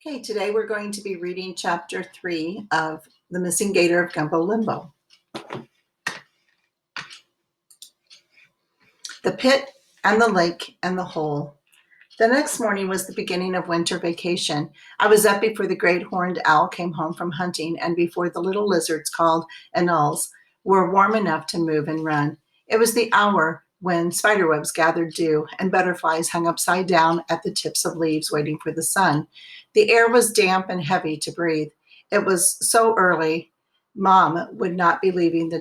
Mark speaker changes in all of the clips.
Speaker 1: Okay, today we're going to be reading chapter 3 of The Missing Gator of Gumbo Limbo. The pit and the lake and the hole. The next morning was the beginning of winter vacation. I was up before the great horned owl came home from hunting and before the little lizards called anoles were warm enough to move and run. It was the hour when spiderwebs gathered dew and butterflies hung upside down at the tips of leaves waiting for the sun. The air was damp and heavy to breathe. It was so early, Mom would not be leaving the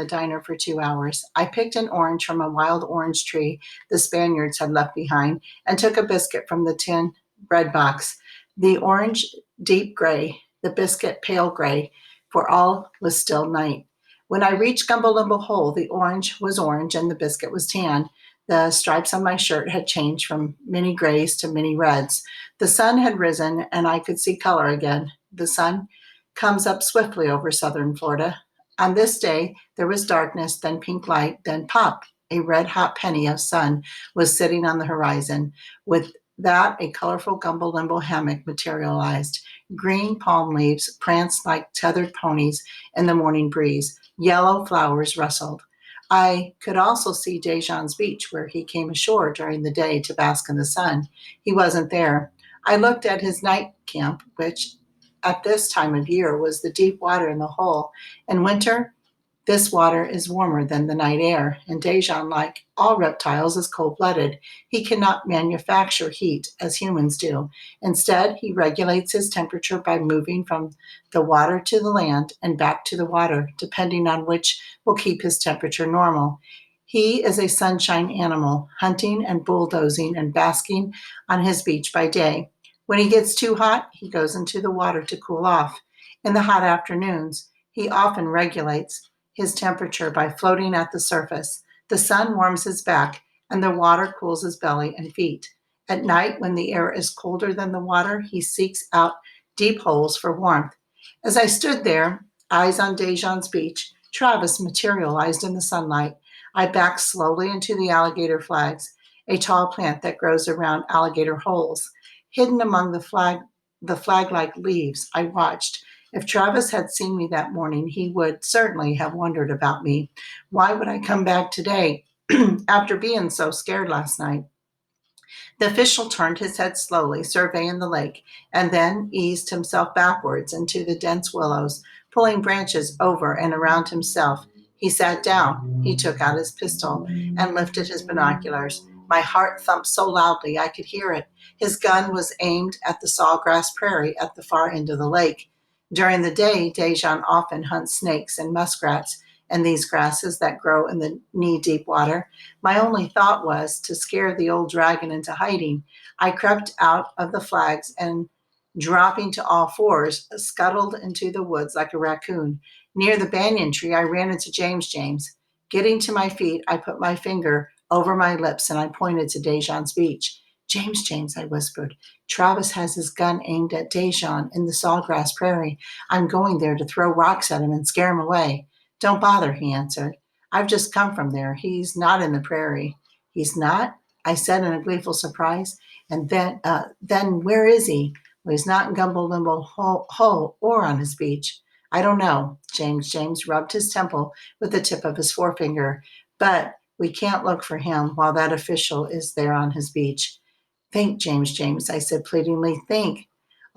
Speaker 1: diner for 2 hours. I picked an orange from a wild orange tree the Spaniards had left behind and took a biscuit from the tin bread box. The orange deep gray, the biscuit pale gray, for all was still night. When I reached Gumbo Limbo Hole, the orange was orange and the biscuit was tan. The stripes on my shirt had changed from many grays to many reds. The sun had risen and I could see color again. The sun comes up swiftly over southern Florida. On this day, there was darkness, then pink light, then pop. A red-hot penny of sun was sitting on the horizon. With that, a colorful Gumbo Limbo hammock materialized. Green palm leaves pranced like tethered ponies in the morning breeze. Yellow flowers rustled. I could also see Dejan's beach, where he came ashore during the day to bask in the sun. He wasn't there. I looked at his night camp, which at this time of year was the deep water in the hole. In winter, this water is warmer than the night air, and Dejan, like all reptiles, is cold-blooded. He cannot manufacture heat as humans do. Instead, he regulates his temperature by moving from the water to the land and back to the water, depending on which will keep his temperature normal. He is a sunshine animal, hunting and bulldozing and basking on his beach by day. When he gets too hot, he goes into the water to cool off. In the hot afternoons, he often regulates his temperature by floating at the surface. The sun warms his back, and the water cools his belly and feet. At night, when the air is colder than the water, he seeks out deep holes for warmth. As I stood there, eyes on Dejan's beach, Travis materialized in the sunlight. I backed slowly into the alligator flags, a tall plant that grows around alligator holes. Hidden among the flag-like leaves, I watched. If Travis had seen me that morning, he would certainly have wondered about me. Why would I come back today after being so scared last night? The official turned his head slowly, surveying the lake, and then eased himself backwards into the dense willows, pulling branches over and around himself. He sat down. He took out his pistol and lifted his binoculars. My heart thumped so loudly I could hear it. His gun was aimed at the sawgrass prairie at the far end of the lake. During the day, Dejan often hunts snakes and muskrats in these grasses that grow in the knee-deep water. My only thought was to scare the old dragon into hiding. I crept out of the flags and, dropping to all fours, scuttled into the woods like a raccoon. Near the banyan tree, I ran into James. Getting to my feet, I put my finger over my lips and I pointed to Dejan's beach. James, I whispered. Travis has his gun aimed at Dejan in the sawgrass prairie. I'm going there to throw rocks at him and scare him away. Don't bother, he answered. I've just come from there. He's not in the prairie. He's not? I said in a gleeful surprise. And then where is he? Well, he's not in Gumbo Limbo Hole or on his beach. I don't know. James rubbed his temple with the tip of his forefinger. But we can't look for him while that official is there on his beach. Think, James, I said pleadingly. Think.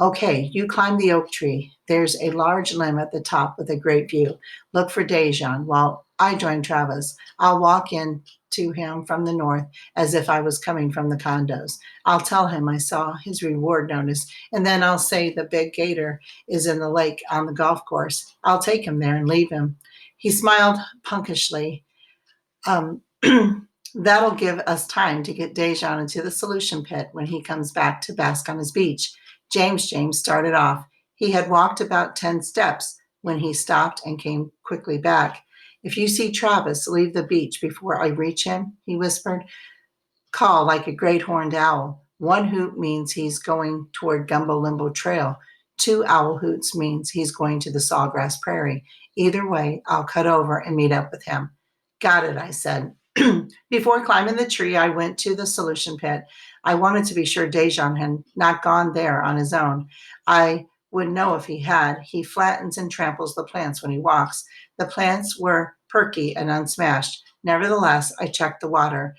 Speaker 1: Okay, you climb the oak tree. There's a large limb at the top with a great view. Look for Dejan while I join Travis. I'll walk in to him from the north as if I was coming from the condos. I'll tell him I saw his reward notice, and then I'll say the big gator is in the lake on the golf course. I'll take him there and leave him. He smiled punkishly. That'll give us time to get Dejan into the solution pit when he comes back to bask on his beach. James started off. He had walked about 10 steps when he stopped and came quickly back. If you see Travis leave the beach before I reach him, he whispered, call like a great horned owl. One hoot means he's going toward Gumbo Limbo Trail. 2 owl hoots means he's going to the sawgrass prairie. Either way, I'll cut over and meet up with him. Got it, I said. Before climbing the tree, I went to the solution pit. I wanted to be sure Dejan had not gone there on his own. I would know if he had. He flattens and tramples the plants when he walks. The plants were perky and unsmashed. Nevertheless, I checked the water.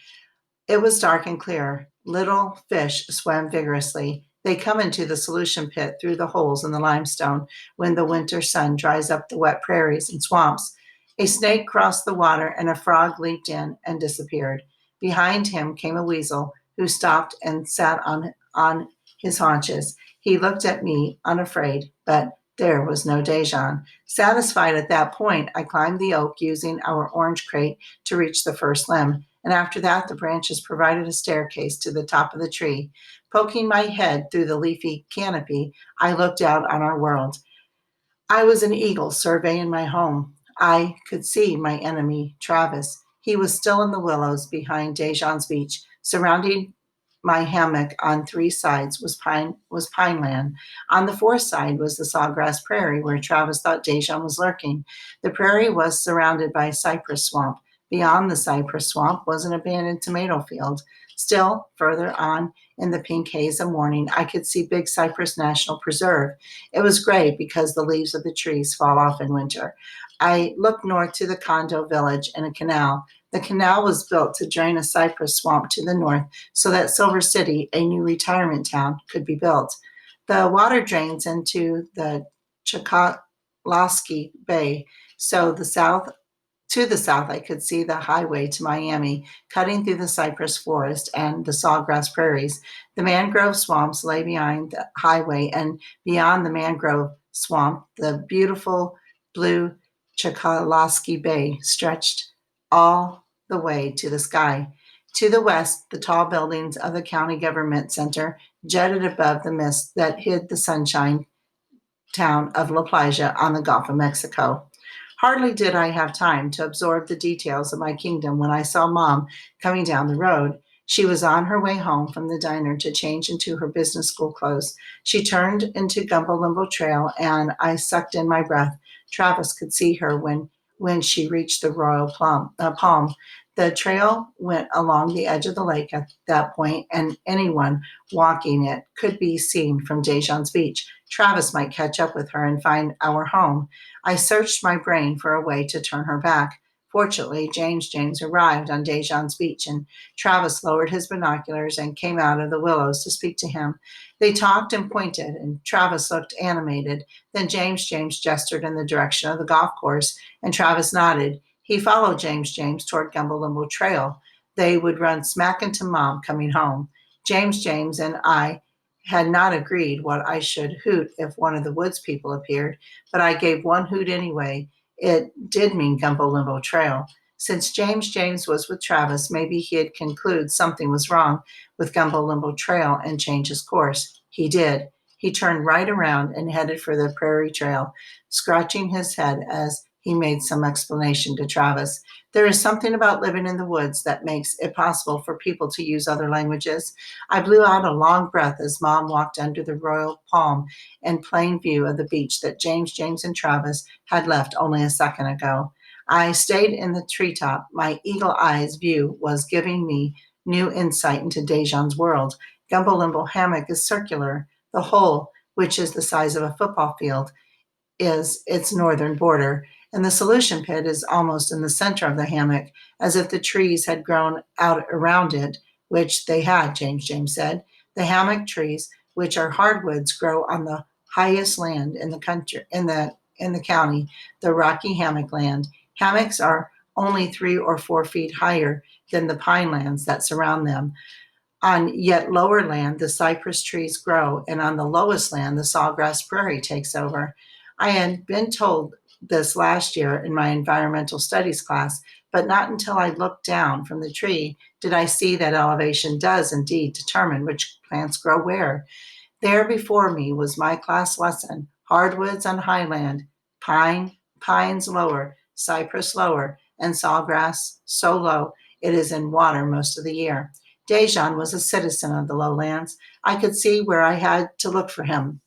Speaker 1: It was dark and clear. Little fish swam vigorously. They come into the solution pit through the holes in the limestone when the winter sun dries up the wet prairies and swamps. A snake crossed the water and a frog leaped in and disappeared. Behind him came a weasel who stopped and sat on his haunches. He looked at me, unafraid, but there was no Dejan. Satisfied at that point, I climbed the oak using our orange crate to reach the first limb, and after that the branches provided a staircase to the top of the tree. Poking my head through the leafy canopy, I looked out on our world. I was an eagle surveying my home. I could see my enemy, Travis. He was still in the willows behind Dejan's beach. Surrounding my hammock on three sides was pineland. On the fourth side was the sawgrass prairie where Travis thought Dejan was lurking. The prairie was surrounded by a cypress swamp. Beyond the cypress swamp was an abandoned tomato field. Still further on in the pink haze of morning, I could see Big Cypress National Preserve. It was gray because the leaves of the trees fall off in winter. I looked north to the condo village and a canal. The canal was built to drain a cypress swamp to the north so that Silver City, a new retirement town, could be built. The water drains into the Chokoloskee Bay, so to the south, I could see the highway to Miami, cutting through the cypress forest and the sawgrass prairies. The mangrove swamps lay behind the highway, and beyond the mangrove swamp, the beautiful blue Chokoloskee Bay stretched all the way to the sky. To the west, the tall buildings of the county government center jutted above the mist that hid the sunshine town of La Playa on the Gulf of Mexico. Hardly did I have time to absorb the details of my kingdom when I saw Mom coming down the road. She was on her way home from the diner to change into her business school clothes. She turned into Gumbo Limbo Trail, and I sucked in my breath. Travis could see her when she reached the Royal Palm. The trail went along the edge of the lake at that point, and anyone walking it could be seen from Dejan's beach. Travis might catch up with her and find our home. I searched my brain for a way to turn her back. Fortunately, James arrived on Dejan's beach, and Travis lowered his binoculars and came out of the willows to speak to him. They talked and pointed, and Travis looked animated. Then James gestured in the direction of the golf course, and Travis nodded. He followed James toward Gumbo Limbo Trail. They would run smack into Mom coming home. James and I had not agreed what I should hoot if one of the woods people appeared, but I gave one hoot anyway. It did mean Gumbo Limbo Trail. Since James was with Travis, maybe he'd conclude something was wrong with Gumbo Limbo Trail and change his course. He did. He turned right around and headed for the prairie trail, scratching his head as he made some explanation to Travis. There is something about living in the woods that makes it possible for people to use other languages. I blew out a long breath as Mom walked under the royal palm in plain view of the beach that James and Travis had left only a second ago. I stayed in the treetop. My eagle eyes view was giving me new insight into Dejan's world. Gumbo Limbo Hammock is circular. The hole, which is the size of a football field, is its northern border, and the solution pit is almost in the center of the hammock, as if the trees had grown out around it, which they had, James said. The hammock trees, which are hardwoods, grow on the highest land in the country in the county, the rocky hammock land. Hammocks are only 3 or 4 feet higher than the pine lands that surround them. On yet lower land, the cypress trees grow, and on the lowest land, the sawgrass prairie takes over. I had been told this last year in my environmental studies class, but not until I looked down from the tree did I see that elevation does indeed determine which plants grow where. There before me was my class lesson: hardwoods on highland, pines lower, cypress lower, and sawgrass so low it is in water most of the year. Dejan was a citizen of the lowlands. I could see where I had to look for him.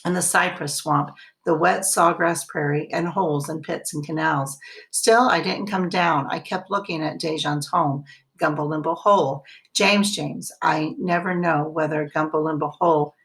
Speaker 1: and the cypress swamp, the wet sawgrass prairie, and holes and pits and canals. Still, I didn't come down. I kept looking at Dejan's home, Gumbo Limbo Hole. James, I never know whether Gumbo Limbo Hole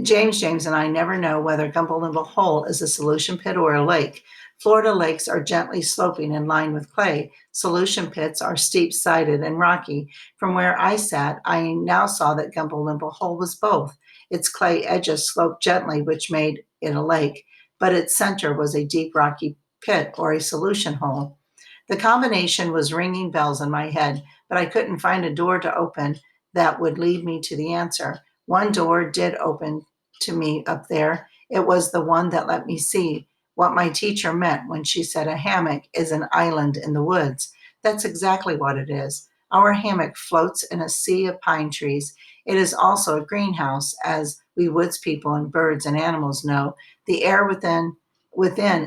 Speaker 1: James and I never know whether Gumbo Limbo Hole is a solution pit or a lake. Florida lakes are gently sloping and lined with clay. Solution pits are steep-sided and rocky. From where I sat, I now saw that Gumbo Limbo Hole was both. Its clay edges sloped gently, which made it a lake, but its center was a deep rocky pit or a solution hole. The combination was ringing bells in my head, but I couldn't find a door to open that would lead me to the answer. One door did open to me up there. It was the one that let me see what my teacher meant when she said a hammock is an island in the woods. That's exactly what it is. Our hammock floats in a sea of pine trees. It is also a greenhouse, as we woods people and birds and animals know. The air within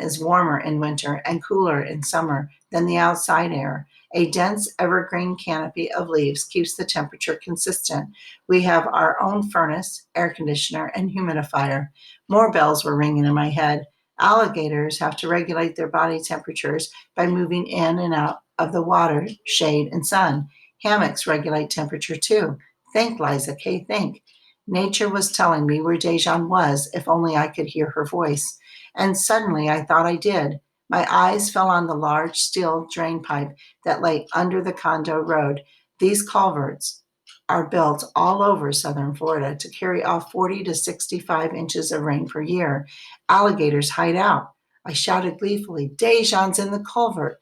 Speaker 1: is warmer in winter and cooler in summer than the outside air. A dense evergreen canopy of leaves keeps the temperature consistent. We have our own furnace, air conditioner, and humidifier. More bells were ringing in my head. Alligators have to regulate their body temperatures by moving in and out of the water, shade, and sun. Hammocks regulate temperature too. Think, Liza K., think. Nature was telling me where Dejan was, if only I could hear her voice. And suddenly I thought I did. My eyes fell on the large steel drain pipe that lay under the condo road. These culverts are built all over southern Florida to carry off 40 to 65 inches of rain per year. Alligators hide out. I shouted gleefully, Dejan's in the culvert.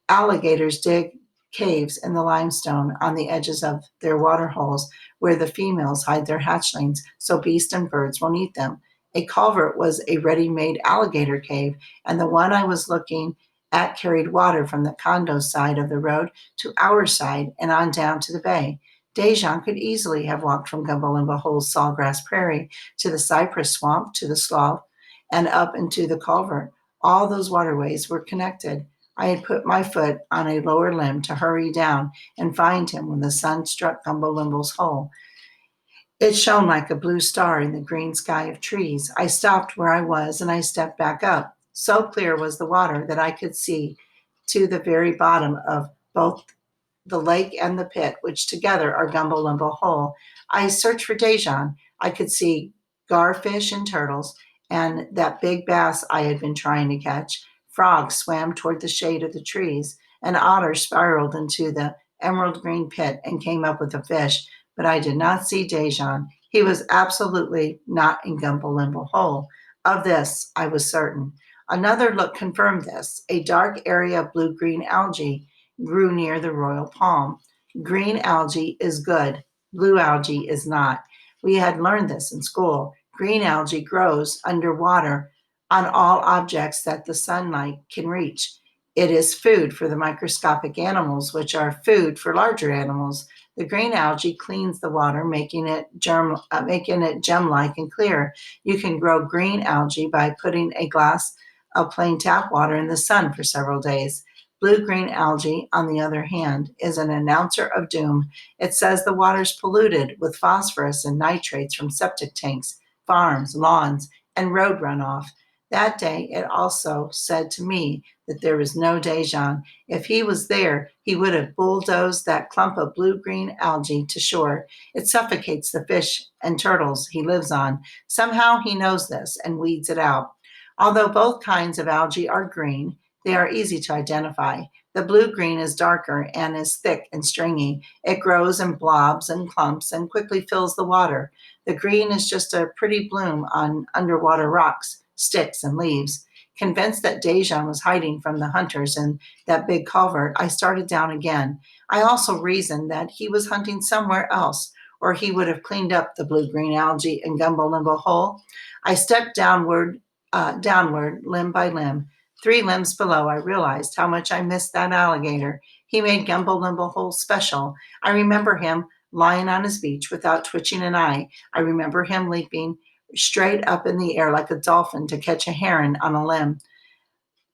Speaker 1: Alligators dig caves in the limestone on the edges of their water holes where the females hide their hatchlings so beasts and birds won't eat them. A culvert was a ready made alligator cave, and the one I was looking at carried water from the condo side of the road to our side and on down to the bay. Dejan could easily have walked from Gumbo Limbo Hole's sawgrass prairie to the cypress swamp to the slough and up into the culvert. All those waterways were connected. I had put my foot on a lower limb to hurry down and find him when the sun struck Gumbo Limbo's hole. It shone like a blue star in the green sky of trees. I stopped where I was and I stepped back up. So clear was the water that I could see to the very bottom of both the lake and the pit, which together are Gumbo Limbo Hole. I searched for Dejan. I could see garfish and turtles and that big bass I had been trying to catch. Frogs swam toward the shade of the trees. An otter spiraled into the emerald green pit and came up with a fish, but I did not see Dejan. He was absolutely not in Gumbo Limbo Hole. Of this, I was certain. Another look confirmed this. A dark area of blue green algae grew near the royal palm. Green algae is good, blue algae is not. We had learned this in school. Green algae grows underwater on all objects that the sunlight can reach. It is food for the microscopic animals, which are food for larger animals. The green algae cleans the water, making it gem-like and clear. You can grow green algae by putting a glass of plain tap water in the sun for several days. Blue-green algae, on the other hand, is an announcer of doom. It says the water's polluted with phosphorus and nitrates from septic tanks, farms, lawns, and road runoff. That day, it also said to me that there was no Dejan. If he was there, he would have bulldozed that clump of blue-green algae to shore. It suffocates the fish and turtles he lives on. Somehow he knows this and weeds it out. Although both kinds of algae are green, they are easy to identify. The blue-green is darker and is thick and stringy. It grows in blobs and clumps and quickly fills the water. The green is just a pretty bloom on underwater rocks, sticks, and leaves. Convinced that Dejan was hiding from the hunters in that big culvert, I started down again. I also reasoned that he was hunting somewhere else, or he would have cleaned up the blue-green algae in Gumbo Limbo Hole. I stepped downward, limb by limb. 3 limbs below, I realized how much I missed that alligator. He made Gumbo Limbo Hole special. I remember him lying on his beach without twitching an eye. I remember him leaping straight up in the air like a dolphin to catch a heron on a limb.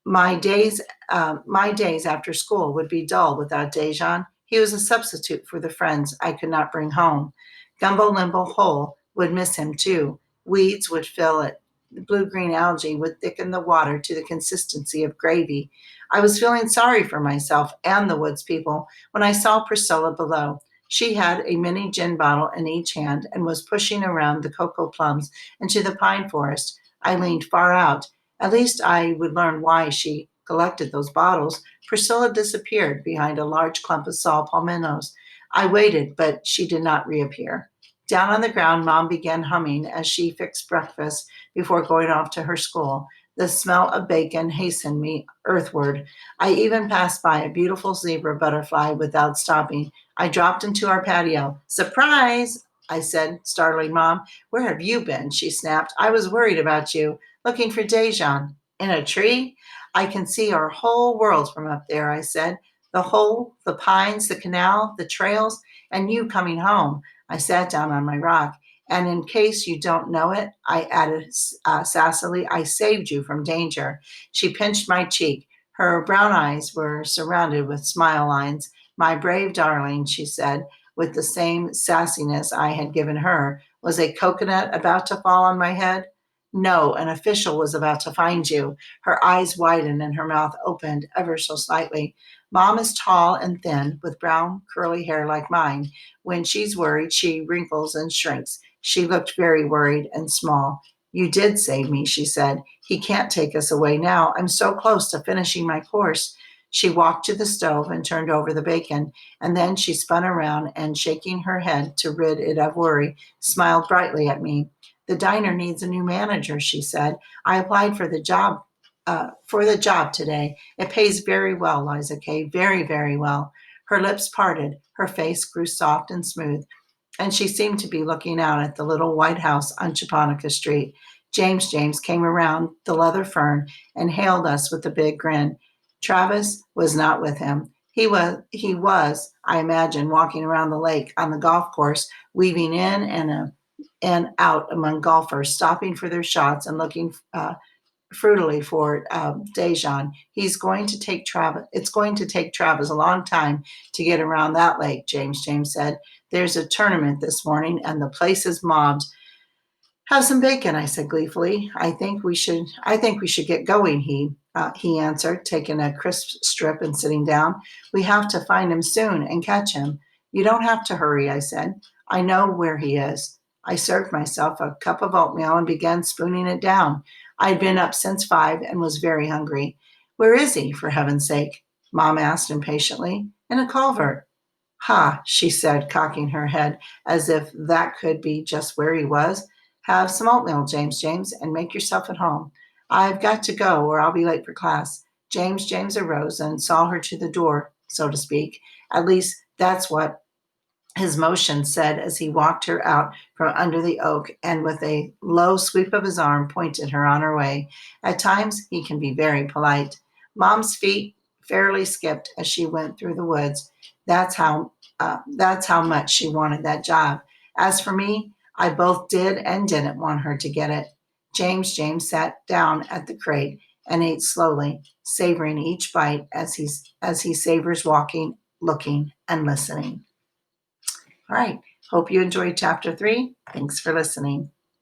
Speaker 1: My days after school would be dull without Dejan. He was a substitute for the friends I could not bring home. Gumbo Limbo Hole would miss him too. Weeds would fill it. The blue-green algae would thicken the water to the consistency of gravy. I was feeling sorry for myself and the woods people when I saw Priscilla below. She had a mini gin bottle in each hand and was pushing around the cocoa plums into the pine forest. I leaned far out. At least I would learn why she collected those bottles. Priscilla disappeared behind a large clump of saw palmettos. I waited, but she did not reappear. Down on the ground, Mom began humming as she fixed breakfast before going off to her school. The smell of bacon hastened me earthward. I even passed by a beautiful zebra butterfly without stopping. I dropped into our patio. Surprise! I said, startling Mom. Where have you been? She snapped. I was worried about you, looking for Dejan. In a tree? I can see our whole world from up there, I said. The hole, the pines, the canal, the trails, and you coming home. I sat down on my rock. And in case you don't know it, I added sassily, I saved you from danger. She pinched my cheek. Her brown eyes were surrounded with smile lines. My brave darling, she said, with the same sassiness I had given her. Was a coconut about to fall on my head? No, an official was about to find you. Her eyes widened and her mouth opened ever so slightly. Mom is tall and thin, with brown, curly hair like mine. When she's worried, she wrinkles and shrinks. She looked very worried and small. You did save me, she said. He can't take us away now. I'm so close to finishing my course. She walked to the stove and turned over the bacon, and then she spun around and, shaking her head to rid it of worry, smiled brightly at me. The diner needs a new manager, she said. I applied for the job today. It pays very well, Liza Kay, very, very well. Her lips parted, her face grew soft and smooth, and she seemed to be looking out at the little white house on Cheponica Street. James came around the leather fern and hailed us with a big grin. Travis was not with him. He was, I imagine, walking around the lake on the golf course, weaving in and out among golfers, stopping for their shots and looking fruitily for Dejan. He's going to take Travis. It's going to take Travis a long time to get around that lake, James said. There's a tournament this morning and the place is mobbed. Have some bacon, I said gleefully. I think we should get going, he answered, taking a crisp strip and sitting down. We have to find him soon and catch him. You don't have to hurry, I said. I know where he is. I served myself a cup of oatmeal and began spooning it down. I had been up since 5 and was very hungry. Where is he, for heaven's sake? Mom asked impatiently. In a culvert. Ha, she said, cocking her head as if that could be just where he was. Have some oatmeal, James, and make yourself at home. I've got to go or I'll be late for class. James arose and saw her to the door, so to speak. At least that's what his motion said as he walked her out from under the oak and with a low sweep of his arm pointed her on her way. At times he can be very polite. Mom's feet fairly skipped as she went through the woods. That's how much she wanted that job. As for me, I both did and didn't want her to get it. James sat down at the crate and ate slowly, savoring each bite as he savors walking, looking, and listening. All right. Hope you enjoyed chapter 3. Thanks for listening.